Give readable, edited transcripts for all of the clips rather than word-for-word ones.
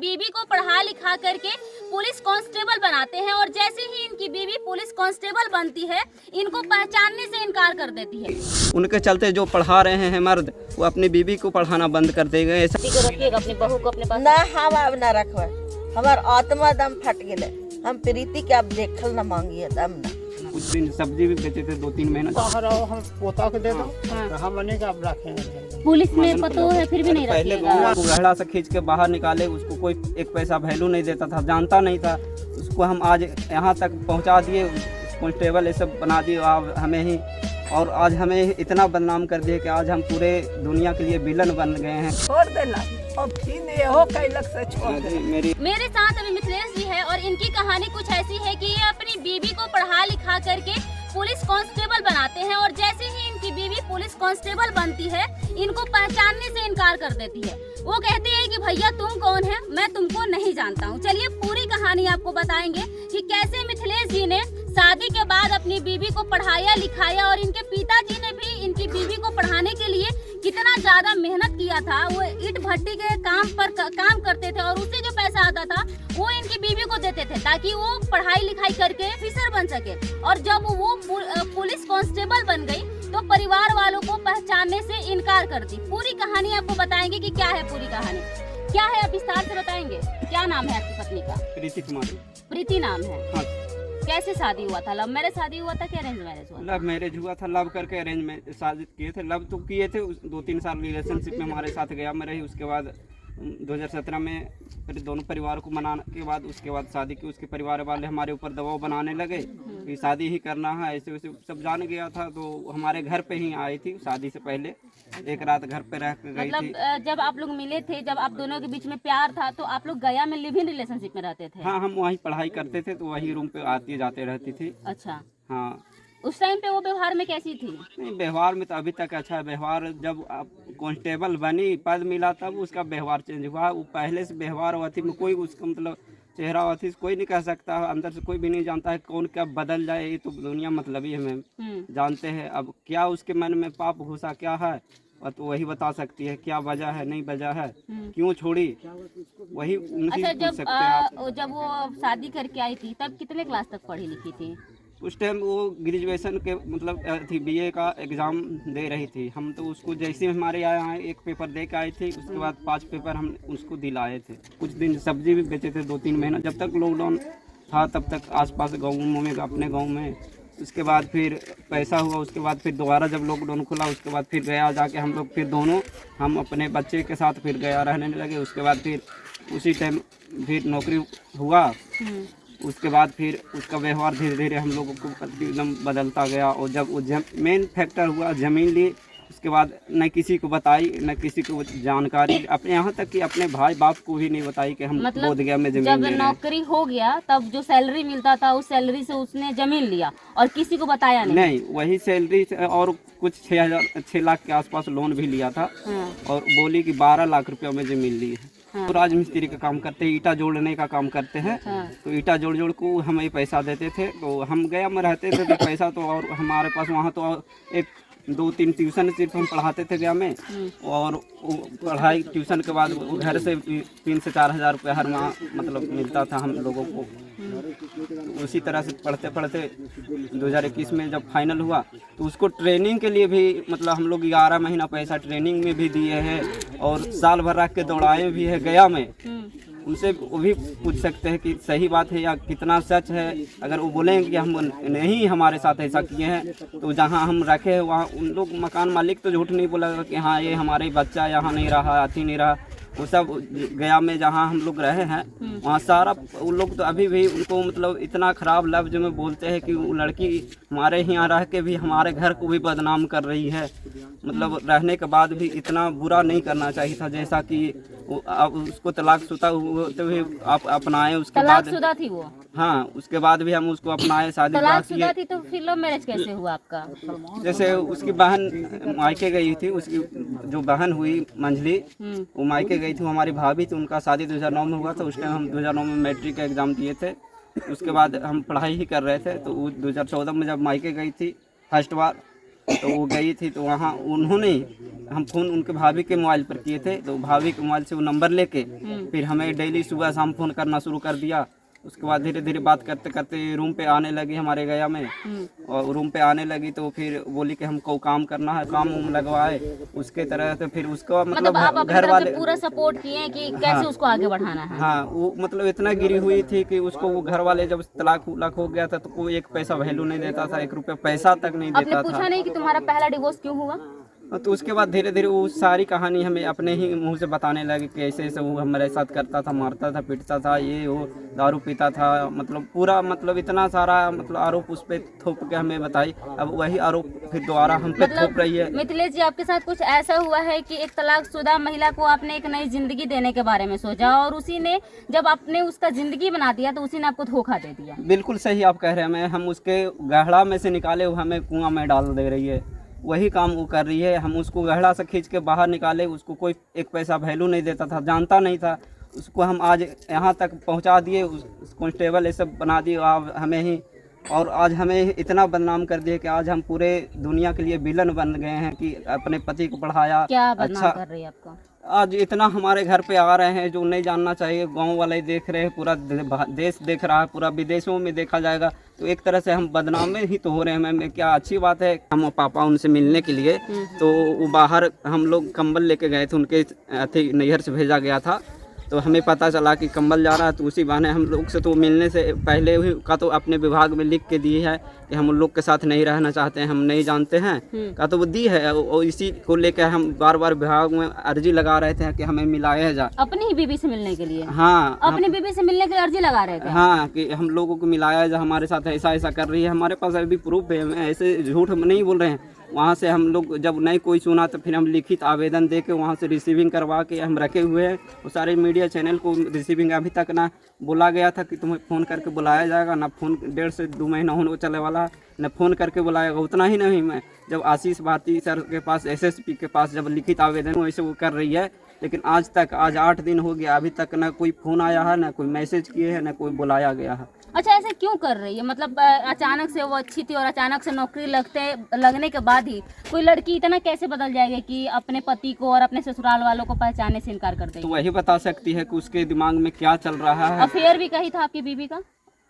बीवी को पढ़ा लिखा करके पुलिस कांस्टेबल बनाते हैं और जैसे ही इनकी बीवी पुलिस कांस्टेबल बनती है इनको पहचानने से इनकार कर देती है। उनके चलते जो पढ़ा रहे हैं मर्द वो अपनी बीवी को पढ़ाना बंद कर देंगे। ऐसा रखिएगा अपनी बहू को अपने पास ना, हम अब ना रखवा, हमार आत्मा दम फट गए। हम प्रीति के अब देखल न मांगिए दम ना। कुछ दिन सब्जी भी बेचे थे 2-3 महीना। हम पोता को दे दो तो हम बने का अब रखेंगे। पुलिस में पतो है फिर भी नहीं पहले रखिएगा। वो गहड़ा से खींच के बाहर निकाले, उसको कोई एक पैसा वैल्यू नहीं देता था, जानता नहीं था। उसको हम आज यहाँ तक पहुँचा दिए, कांस्टेबल ये सब बना दिए आप हमें ही, और आज हमें इतना बदनाम कर दिए कि आज हम पूरे दुनिया के लिए विलन बन गए हैं। छोड़ देला और फिर ये हो कैलक से छोड़ दे। मेरे साथ अभी मिथिलेश जी है और इनकी कहानी कुछ ऐसी है कि ये अपनी बीवी को पढ़ा लिखा करके पुलिस कांस्टेबल बनाते हैं और जैसे ही इनकी बीवी पुलिस कांस्टेबल बनती है इनको पहचानने से इनकार कर देती है। वो कहती है कि भैया तुम कौन है, मैं तुमको नहीं जानता हूँ। चलिए पूरी कहानी आपको बताएंगे कि कैसे मिथिलेश जी ने शादी के बाद अपनी बीवी को पढ़ाया लिखाया और इनके पिताजी ने भी इनकी बीवी को पढ़ाने के लिए कितना ज्यादा मेहनत किया था। वो ईंट भट्टी के काम पर काम करते थे और उससे जो पैसा आता था वो इनकी बीवी को देते थे ताकि वो पढ़ाई लिखाई करके ऑफिसर बन सके। और जब वो पुलिस कांस्टेबल बन गई तो परिवार वालों को पहचानने से इनकार कर दी। पूरी कहानी आपको बताएंगे कि क्या है पूरी कहानी, क्या है आप विस्तार से बताएंगे। क्या नाम है आपकी पत्नी का? प्रीति कुमारी। प्रीति नाम है। हाँ। कैसे शादी हुआ था? लव मैरिज शादी हुआ था कि अरेंज मैरिज हुआ? लव मैरिज हुआ था, लव करके अरेंज में शादी किए थे। लव तो किए थे, 2-3 साल रिलेशनशिप में हमारे साथ गया मैं रही। उसके बाद 2017 में फिर दोनों परिवार को मनाने के बाद उसके बाद शादी की। उसके परिवार वाले हमारे ऊपर दबाव बनाने लगे कि शादी ही करना है, ऐसे वैसे सब जान गया था। तो हमारे घर पे ही आई थी शादी से पहले, एक रात घर पे रह कर गई थी। जब आप लोग मिले थे, जब आप दोनों के बीच में प्यार था तो आप लोग गया में लिव इन रिलेशनशिप में रहते थे? हाँ, हम वहीं पढ़ाई करते थे तो वही रूम पे आती जाते रहती थी। अच्छा। हाँ। उस टाइम पे वो व्यवहार में कैसी थी? नहीं, व्यवहार में तो अभी तक अच्छा है। व्यवहार जब आप कांस्टेबल बनी, पद मिला, तब उसका व्यवहार चेंज हुआ। वो पहले से व्यवहार हुआ थी में कोई उसका मतलब चेहरा हुआ थी कोई नहीं कह सकता, अंदर से कोई भी नहीं जानता है कौन क्या बदल जाए। ये तो दुनिया मतलब ही हमें जानते हैं। अब क्या उसके मन में पाप घुसा क्या है और तो वही बता सकती है, क्या वजह है नहीं वजह है, क्यों छोड़ी, वही उनसे अच्छा, पूछ सकते हैं आप। जब वो शादी करके आई थी तब कितने क्लास तक पढ़ी लिखी थी? उस टाइम वो ग्रेजुएशन के मतलब थी, बीए का एग्ज़ाम दे रही थी। हम तो उसको जैसे हमारे यहाँ एक पेपर दे के आई थी, उसके बाद 5 पेपर हम उसको दिलाए थे। कुछ दिन सब्जी भी बेचे थे 2-3 महीना, जब तक लॉकडाउन था तब तक आसपास गाँवों में, अपने गाँव में। उसके बाद फिर पैसा हुआ, उसके बाद फिर दोबारा जब लॉकडाउन खुला उसके बाद फिर गया जाके हम लोग फिर दोनों हम अपने बच्चे के साथ फिर गया रहने लगे। उसके बाद फिर उसी टाइम फिर नौकरी हुआ। उसके बाद फिर उसका व्यवहार धीरे धीरे हम लोगों को एकदम बदलता गया। और जब वो मेन फैक्टर हुआ ज़मीन ली, उसके बाद न किसी को बताई न किसी को जानकारी, अपने यहाँ तक कि अपने भाई बाप को भी नहीं बताई कि हम बोध गया में ज़मीन जब ले रहे हैं। नौकरी हो गया तब जो सैलरी मिलता था उस सैलरी से उसने जमीन लिया और किसी को बताया नहीं? नहीं, वही सैलरी और कुछ 6 लाख के आसपास लोन भी लिया था। और बोली कि 12 लाख रुपया में ज़मीन ली है। तो राजमिस्त्री का काम करते हैं, ईटा जोड़ने का काम करते हैं। तो ईटा जोड़ को हमें पैसा देते थे। तो हम गया में रहते थे तो पैसा तो और हमारे पास वहाँ तो एक 2-3 ट्यूशन सिर्फ हम पढ़ाते थे गया में। और पढ़ाई ट्यूशन के बाद घर से 3 से 4 हज़ार रुपये हर माह मतलब मिलता था हम लोगों को। उसी तरह से पढ़ते पढ़ते 2021 में जब फाइनल हुआ तो उसको ट्रेनिंग के लिए भी मतलब हम लोग 11 महीना पैसा ट्रेनिंग में भी दिए हैं और साल भर रख के दौड़ाए भी है गया में। उनसे वो भी पूछ सकते हैं कि सही बात है या कितना सच है। अगर वो बोलेंगे कि हम नहीं हमारे साथ ऐसा किए हैं, तो जहाँ हम रखे हैं वहाँ उन लोग मकान मालिक तो झूठ नहीं बोलेगा कि हाँ ये हमारे बच्चा यहाँ नहीं रहा, अति नहीं रहा। वो सब गया में जहाँ हम लोग रहे हैं वहाँ सारा उन लोग तो अभी भी उनको मतलब इतना ख़राब लफ्ज़ में बोलते हैं कि वो लड़की हमारे यहाँ रह के भी हमारे घर को भी बदनाम कर रही है। मतलब रहने के बाद भी इतना बुरा नहीं करना चाहिए था। जैसा कि अब उसको तलाकशुदा होते हुए आप अपनाए, उसके बाद तलाकशुदा थी वो? हाँ, उसके बाद भी हम उसको अपनाए, शादी तलाकशुदा थी तो फिर लव मैरिज कैसे हुआ आपका? जैसे उसकी बहन मायके गई थी, उसकी जो बहन हुई मंझली वो मायके गई थी, हमारी भाभी थी, उनका शादी 2009 में हुआ था। उस टाइम हम 2009 में मैट्रिक का एग्ज़ाम दिए थे। उसके बाद हम पढ़ाई ही कर रहे थे। तो वो 2014 में जब मायके गई थी फर्स्ट बार तो वो गई थी, तो वहाँ उन्होंने हम फ़ोन उनके भाभी के मोबाइल पर किए थे, तो भाभी के मोबाइल से वो नंबर लेके फिर हमें डेली सुबह शाम फ़ोन करना शुरू कर दिया। उसके बाद धीरे धीरे बात करते करते रूम पे आने लगी हमारे गया में, और रूम पे आने लगी तो फिर बोली कि हमको काम करना है, काम उम लगवाए उसके तरह। तो फिर उसको मतलब आप अपनी घर तरफ वाले से पूरा सपोर्ट किए हैं कि कैसे उसको आगे बढ़ाना है। हाँ, वो मतलब इतना गिरी हुई थी कि उसको वो घर वाले जब तलाक उलाक हो गया था तो कोई एक पैसा वैल्यू नहीं देता था, 1 रुपया पैसा तक नहीं आपने देता पूछा था। नहीं कि तुम्हारा पहला डिवोर्स क्यों हुआ? तो उसके बाद धीरे धीरे वो सारी कहानी हमें अपने ही मुंह से बताने लगे कि ऐसे ऐसे वो हमारे साथ करता था, मारता था, पीटता था, ये वो दारू पीता था, मतलब पूरा मतलब इतना सारा मतलब आरोप उस पर थोप के हमें बताई। अब वही आरोप फिर दोबारा हम पे थोप रही है। मिथिलेश जी, आपके साथ कुछ ऐसा हुआ है कि एक तलाकशुदा महिला को आपने एक नई जिंदगी देने के बारे में सोचा और उसी ने जब आपने उसका जिंदगी बना दिया तो उसी ने आपको धोखा दे दिया? बिल्कुल सही आप कह रहे हैं। हम उसके गहरा में से निकाले वो हमें कुआं में डाल दे रही है, वही काम वो कर रही है। हम उसको गहरा से खींच के बाहर निकाले, उसको कोई एक पैसा वैल्यू नहीं देता था, जानता नहीं था उसको। हम आज यहाँ तक पहुँचा दिए, उस कांस्टेबल ये सब बना दिए आप हमें ही, और आज हमें इतना बदनाम कर दिए कि आज हम पूरे दुनिया के लिए विलन बन गए हैं कि अपने पति को पढ़ाया। क्या बदनाम अच्छा कर रही है आपको? आज इतना हमारे घर पे आ रहे हैं जो नहीं जानना चाहिए, गांव वाले देख रहे हैं, पूरा देश देख रहा है, पूरा विदेशों में देखा जाएगा, तो एक तरह से हम बदनाम में ही तो हो रहे हैं। मैम क्या अच्छी बात है। हम पापा उनसे मिलने के लिए तो वो बाहर हम लोग कंबल लेके गए थे, उनके अथी नैहर से भेजा गया था, तो हमें पता चला कि कंबल जा रहा है, तो उसी बहाने हम लोग से तो मिलने से पहले ही का तो अपने विभाग में लिख के दी है कि हम उन लोग के साथ नहीं रहना चाहते हैं, हम नहीं जानते हैं का तो वो दी है, और इसी को लेकर हम बार बार विभाग में अर्जी लगा रहे थे कि हमें मिलाया जाए। अपनी ही बीबी से मिलने के लिए? हाँ, अपनी बीबी से मिलने के लिए अर्जी लगा रहे थे? हाँ, कि हम लोगों को मिलाया जाए, हमारे साथ ऐसा ऐसा कर रही है। हमारे पास अभी प्रूफ है, ऐसे झूठ हम नहीं बोल रहे हैं। वहाँ से हम लोग जब नहीं कोई सुना तो फिर हम लिखित आवेदन दे के वहाँ से रिसीविंग करवा के हम रखे हुए हैं। वो सारे मीडिया चैनल को रिसीविंग अभी तक ना बोला गया था कि तुम्हें फ़ोन करके बुलाया जाएगा, ना फ़ोन 1.5 से 2 महीना होने चले वाला, न फ़ोन करके बुलाएगा। उतना ही नहीं, मैं जब आशीष भारती सर के पास SSP के पास जब लिखित आवेदन वैसे वो कर रही है, लेकिन आज 8 दिन हो गया, अभी तक ना कोई फ़ोन आया है, ना कोई मैसेज किए हैं, ना कोई बुलाया गया है। अच्छा, ऐसे क्यों कर रही है? मतलब अचानक से वो अच्छी थी और अचानक से नौकरी लगने के बाद ही कोई लड़की इतना कैसे बदल जाएगी कि अपने पति को और अपने ससुराल वालों को पहचानने से इनकार कर देगी? तो वही बता सकती है कि उसके दिमाग में क्या चल रहा है। अफेयर भी कही था आपकी बीबी का?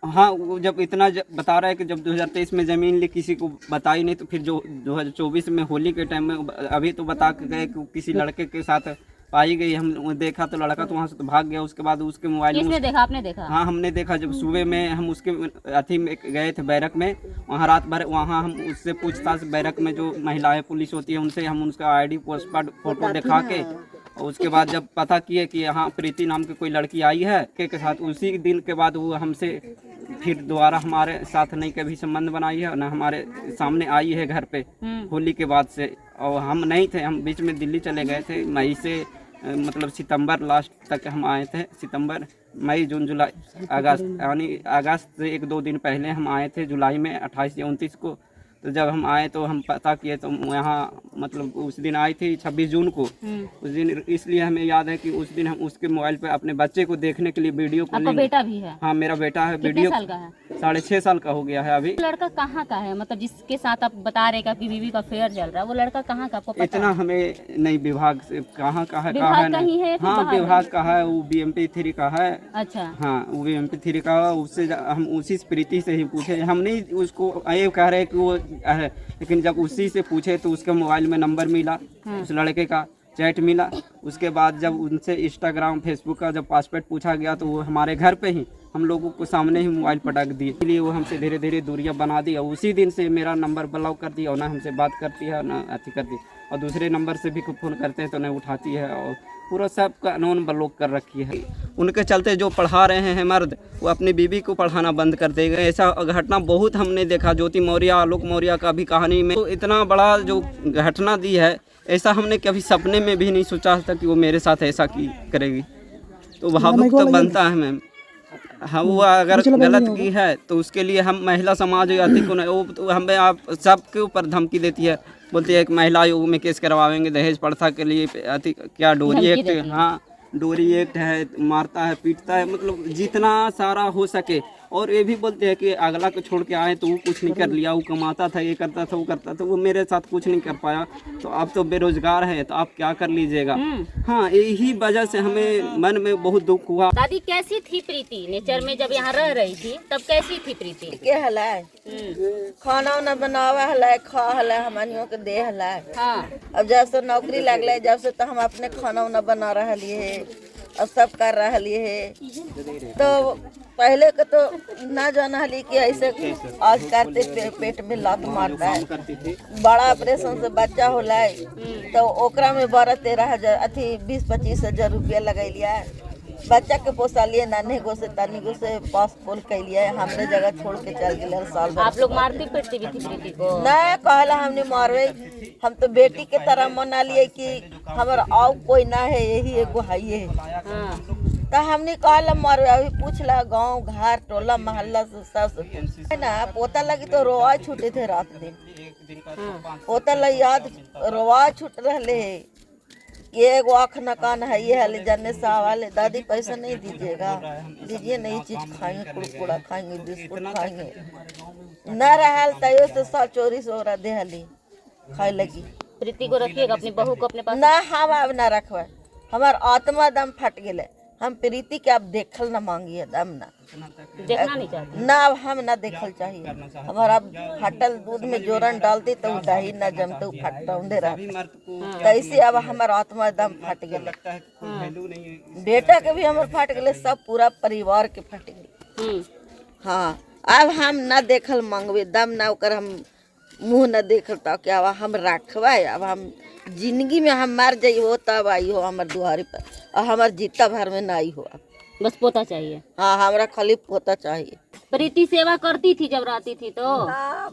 हाँ, वो जब इतना बता रहा है कि जब 2023 में ज़मीन ली किसी को बताई नहीं, तो फिर जो 2024 में होली के टाइम में अभी तो बता के गए कि किसी लड़के के साथ पाई गई। हम देखा तो लड़का तो वहाँ से तो भाग गया। उसके बाद उसके मोबाइल में देखा? आपने देखा? हाँ, हमने देखा। जब सुबह में हम उसके अथी में गए थे बैरक में, वहाँ रात भर वहाँ हम उससे पूछताछ, बैरक में जो महिलाएं पुलिस होती है उनसे हम उसका ID पोस्टकार्ड फोटो दिखा के, और उसके बाद जब पता किए कि यहाँ प्रीति नाम की कोई लड़की आई है के साथ, उसी दिन के बाद वो हमसे फिर दोबारा हमारे साथ नहीं कभी संबंध बनाई है, ना हमारे सामने आई है घर पे होली के बाद से। और हम नहीं थे, हम बीच में दिल्ली चले गए थे। मई से मतलब सितंबर लास्ट तक हम आए थे। सितंबर, मई, जून, जुलाई, अगस्त, यानी अगस्त से 1-2 दिन पहले हम आए थे, जुलाई में 28 या 29 को। तो जब हम आए तो हम पता किए तो यहाँ मतलब उस दिन आई थी 26 जून को। उस दिन इसलिए हमें याद है कि उस दिन हम उसके मोबाइल पे अपने बच्चे को देखने के लिए वीडियो कॉलिंग। आपका बेटा भी है? हाँ, मेरा बेटा है। कितने वीडियो साल का है? 6.5 साल का हो गया है अभी। लड़का कहाँ का है? मतलब जिसके साथ आप बता रहे कि बीवी का अफेयर चल रहा है, वो लड़का कहाँ का आपको पता? इतना हमें नहीं, विभाग से कहाँ का है, विभाग का ही है? हाँ, विभाग का है। वो BMP 3 का है। अच्छा। हाँ, वो BMP 3 का। उससे हम उसी प्रीति से ही पूछे, हम नहीं उसको ये कह रहे कि वो है, लेकिन जब उसी से पूछे तो उसके मोबाइल में नंबर मिला, उस लड़के का चैट मिला। उसके बाद जब उनसे इंस्टाग्राम, फेसबुक का जब पासवर्ड पूछा गया तो वो हमारे घर पे ही हम लोगों को सामने ही मोबाइल पटक दिए। इसलिए वो हमसे धीरे धीरे दूरियां बना दी, और उसी दिन से मेरा नंबर ब्लॉक कर दिया, और ना हमसे बात करती है, ना अथी करती, और दूसरे नंबर से भी फ़ोन करते हैं तो नहीं उठाती है, और पूरा सब का नॉन ब्लॉक कर रखी है। उनके चलते जो पढ़ा रहे हैं मर्द, वो अपनी बीवी को पढ़ाना बंद कर देगा। ऐसा घटना बहुत हमने देखा। ज्योति मौर्य, आलोक मौर्य का भी कहानी में तो इतना बड़ा जो घटना दी है, ऐसा हमने कभी सपने में भी नहीं सोचा था कि वो मेरे साथ ऐसा की करेगी। तो भावुक तो बनता है मैम। हाँ, वो अगर गलत की है तो उसके लिए हम महिला समाज अति को नहीं, वो तो हमें आप सबके ऊपर धमकी देती है, बोलती है कि महिला योग में केस करवाएंगे दहेज प्रथा के लिए। अति क्या डोरी एक्ट, हाँ डोरी एक्ट है, मारता है, पीटता है, मतलब जितना सारा हो सके। और ये भी बोलते हैं कि अगला को छोड़ के आए तो वो कुछ नहीं कर लिया, वो कमाता था, ये करता था, वो करता था, वो मेरे साथ कुछ नहीं कर पाया, तो आप तो बेरोजगार है तो आप क्या कर लीजिएगा। हाँ, यही वजह से हमें मन में बहुत दुख हुआ। दादी कैसी थी प्रीति नेचर में जब यहाँ रह रही थी, तब कैसी थी प्रीति? के हलाय खाना उना बनावा हलाय, खा हलाय, हमनियों के दे हलाय। हाँ। अब जब से नौकरी लगले जब से तो हम अपने खाना उना बना रही है और सब कर रही है। तो पहले के तो ना जाना हली कि ऐसे आज करते पेट में लात मारता है। बड़ा ऑपरेशन से बच्चा होला है तो ओकरा में 12-13 अथी 20-25 हजार रुपया लगैलिया। बच्चा के पोसा लिए नानी गो से तनी गो से पास पोल कैलिए, हमने जगह छोड़ के चल गए साल भर। आप लोग मारती पीटती भी थी प्रीति को? नहीं कहला हमने मारवे, हम तो बेटी के तरह मना लिए कि हमारा आओ कोई ना है, यही एगो है। हाँ। तो हमने कहला मारवे। अभी पूछला गांव घर टोला मोहल्ला से सब है ना। पोता लगी तो रोआ छूटे थे रात दिन। पोता लगी याद रोआ छूट रहे है। ये एगो आँख न कान है, ये हले जन्ने वाले दादी पैसा नहीं दीजिएगा, दीजिए नई चीज खाएंगे, कुरकुरा खाएंगे, बिस्कुट खाएंगे। न रहल तयो से 100-100 हो रहा दे हली खाए लगी। प्रीति को रखिएगा अपनी बहू को अपने पास? ना हम अब न रखवा, हमार आत्मा दम फट गए। हम प्रीति के अब देखल न मांगिए, दम ना देखना नहीं चाहती ना, अब हम ना देखल चाहिए। हमारा फटल दूध में जोरन डालती तो दही न जमते फटौंदे रहते। कैसे अब हमारा आत्मा दम फट गए। बेटा के भी हमारे फट गए, सब पूरा परिवार के फट गए। हाँ, अब हम ना देखल मांगवे, दम ना ओकर हम मुँह न देखल तो क्या हम रखवा। अब हम जिंदगी में हम मर जाइए तब आई हो हमारे दुआरे पर, और हमार जीता भर में ना आई हो। बस पोता चाहिए? हाँ, हमारा खाली पोता चाहिए। प्रीति सेवा करती थी जब रहती थी तो?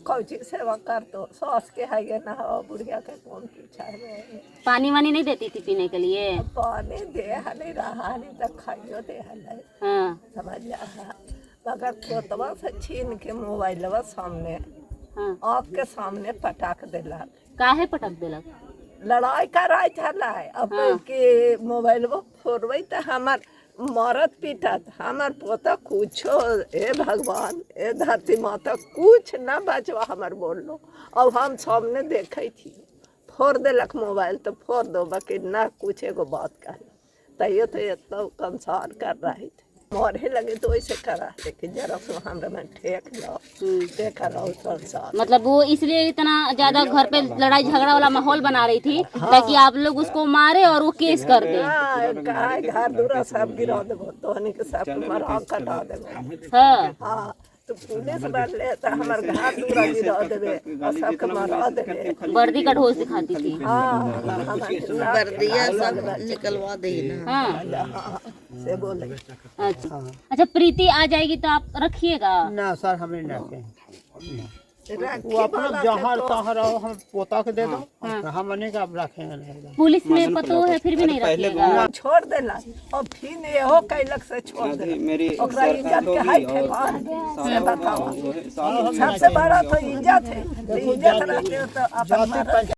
कौची सेवा कर तो सास के है ना हो, बुढ़िया के कौन पूछा है। पानी वानी नहीं देती थी पीने के लिए? पानी दे हले रहा नहीं तो खाइयो दे हले। हाँ। समझ जा, मगर पोतवा से छीन के मोबाइलवा सामने आपके सामने पटाक देला। काहे पटक देलक? लड़ाई कराई था अब के मोबाइल वो फोड़वे तो हमार मरद पीटत, हमार पोता कुछो ए भगवान ए धरती माता कुछ ना बचवा हमार बोल लो। अब हम सामने देखे थी, फोड़ देलक मोबाइल तो फोड़ दो, बाकी ना कुछ एगो बात कर तैयो तो इतना कंसार कर रही थी। मरे लगे तो ऐसे करा, लेकिन जरा सो हमरा में ठेक लो देखा रहो संसार। मतलब वो इसलिए इतना ज्यादा घर पे लड़ाई झगड़ा वाला माहौल बना रही थी ताकि आप लोग उसको मारे और वो केस कर दे। हाँ, घर दूरा सब गिरा देबो, तोहनी के सब मरा कटा देबो। हाँ। हाँ, तो पुलिस बन ले तो हमार घर दूरा गिरा देबे और सबके मारा देबे। वर्दी का ढोल सिखाती थी। हाँ, वर्दिया सब निकलवा दे ना। हाँ, से बोले। अच्छा, प्रीति आ जाएगी तो आप रखिएगा? ना सर, हमें नहीं रखें। वो अपना जहाँ तहाँ रहो, हम पोता के दे दो, हम नहीं का रखेंगे। पुलिस में पतो है फिर भी नहीं रखिएगा? छोड़ देला और फिर ये कैलक से छोड़ दे। मेरी ओकरा इज्जत के हाय से बताओ, सबसे बड़ा तो इज्जत है। इज्जत रहते तो अपन